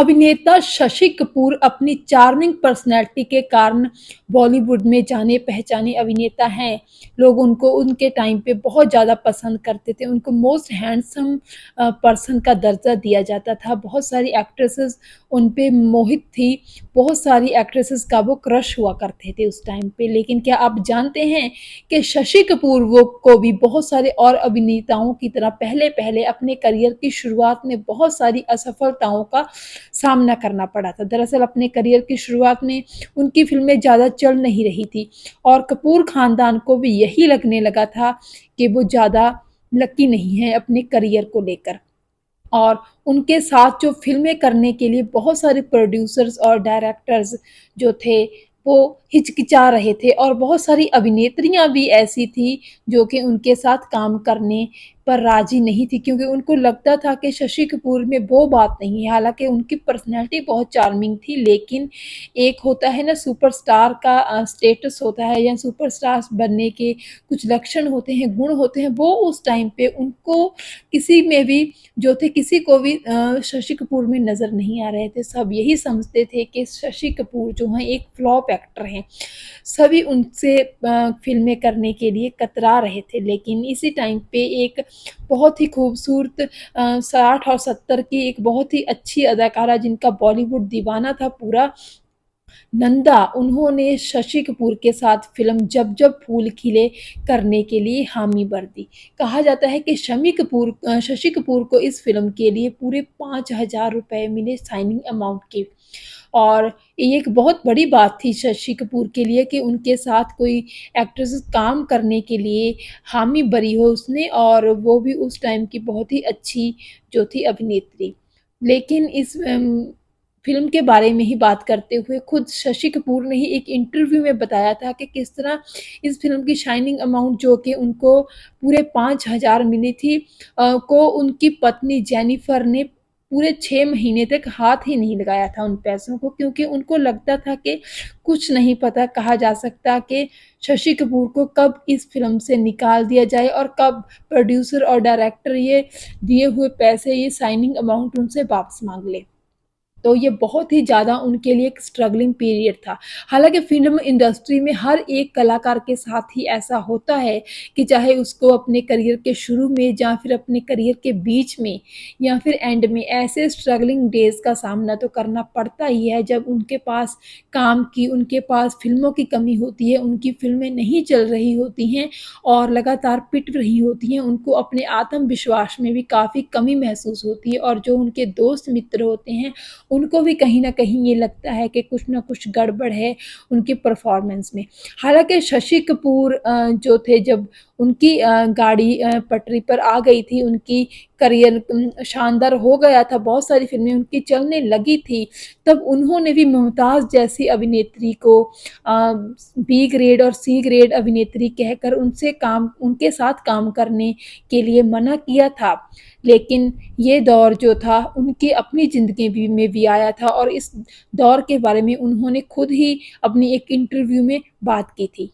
अभिनेता शशि कपूर अपनी charming personality के कारण बॉलीवुड में जाने-पहचाने अभिनेता हैं। लोग उनको उनके टाइम पे बहुत ज़्यादा पसंद करते थे। उनको मोस्ट हैंडसम पर्सन का दर्जा दिया जाता था। बहुत सारी एक्ट्रेसेस उन पे मोहित थी। बहुत सारी एक्ट्रेसेस का वो क्रश हुआ करते थे उस टाइम पे। लेकिन क्या आप जानते हैं कि शशि कपूर वो को भी बहुत सारे और अभिनेताओं की तरह पहले-पहले अपने करियर की शुरुआत में बहुत सारी असफलताओं का सामना करना पड़ा था। दरअसल अपने करियर की शुरुआत में उनकी फ़िल्में ज़्यादा चल नहीं रही थी और कपूर ख़ानदान को भी यही लगने लगा था कि वो ज़्यादा लकी नहीं है अपने करियर को लेकर। और उनके साथ जो फ़िल्में करने के लिए बहुत सारे प्रोड्यूसर्स और डायरेक्टर्स जो थे, वो हिचकिचा रहे थे और बहुत सारी अभिनेत्रियाँ भी ऐसी थी, जो कि उनके साथ काम करने पर राज़ी नहीं थी क्योंकि उनको लगता था कि शशि कपूर में वो बात नहीं है। हालाँकि उनकी पर्सनैलिटी बहुत चार्मिंग थी, लेकिन एक होता है ना सुपरस्टार का स्टेटस होता है या सुपरस्टार्स बनने के कुछ लक्षण होते हैं, गुण होते हैं, वो उस टाइम पे उनको किसी में भी जो थे किसी को भी शशि कपूर में नज़र नहीं आ रहे थे। सब यही समझते थे कि शशि कपूर जो हैं एक फ्लॉप एक्टर हैं। सभी उनसे फ़िल्में करने के लिए कतरा रहे थे। लेकिन इसी टाइम पे एक बहुत ही खूबसूरत 60 और 70 की एक बहुत ही अच्छी अदाकारा जिनका बॉलीवुड दीवाना था पूरा, नंदा, उन्होंने शशि कपूर के साथ फ़िल्म जब जब फूल खिले करने के लिए हामी भर दी। कहा जाता है कि शशि कपूर को इस फ़िल्म के लिए पूरे ₹5000 मिले साइनिंग अमाउंट के और ये एक बहुत बड़ी बात थी शशि कपूर के लिए कि उनके साथ कोई एक्ट्रेस काम करने के लिए हामी भरी हो उसने और वो भी उस टाइम की बहुत ही अच्छी जो थी अभिनेत्री। लेकिन इस फ़िल्म के बारे में ही बात करते हुए खुद शशि कपूर ने ही एक इंटरव्यू में बताया था कि किस तरह इस फ़िल्म की शाइनिंग अमाउंट जो कि उनको पूरे 5000 मिली थी को उनकी पत्नी जेनिफर ने पूरे 6 महीने तक हाथ ही नहीं लगाया था उन पैसों को क्योंकि उनको लगता था कि कुछ नहीं पता कहा जा सकता कि शशि कपूर को कब इस फ़िल्म से निकाल दिया जाए और कब प्रोड्यूसर और डायरेक्टर ये दिए हुए पैसे, ये साइनिंग अमाउंट उनसे वापस माँग ले। तो ये बहुत ही ज़्यादा उनके लिए एक स्ट्रगलिंग पीरियड था। हालाँकि फ़िल्म इंडस्ट्री में हर एक कलाकार के साथ ही ऐसा होता है कि चाहे उसको अपने करियर के शुरू में या फिर अपने करियर के बीच में या फिर एंड में ऐसे स्ट्रगलिंग डेज़ का सामना तो करना पड़ता ही है जब उनके पास काम की, उनके पास फ़िल्मों की कमी होती है, उनकी फ़िल्में नहीं चल रही होती हैं और लगातार पिट रही होती हैं। उनको अपने आत्मविश्वास में भी काफ़ी कमी महसूस होती है और जो उनके दोस्त मित्र होते हैं उनको भी कहीं न कहीं ये लगता है कि कुछ न कुछ गड़बड़ है उनकी परफ़ॉर्मेंस में। हालाँकि शशि कपूर जो थे जब उनकी गाड़ी पटरी पर आ गई थी, उनकी करियर शानदार हो गया था, बहुत सारी फ़िल्में उनकी चलने लगी थी, तब उन्होंने भी मुमताज़ जैसी अभिनेत्री को बी ग्रेड और सी ग्रेड अभिनेत्री कहकर उनके साथ काम करने के लिए मना किया था। लेकिन ये दौर जो था उनकी अपनी ज़िंदगी में भी आया था और इस दौर के बारे में उन्होंने खुद ही अपनी एक इंटरव्यू में बात की थी।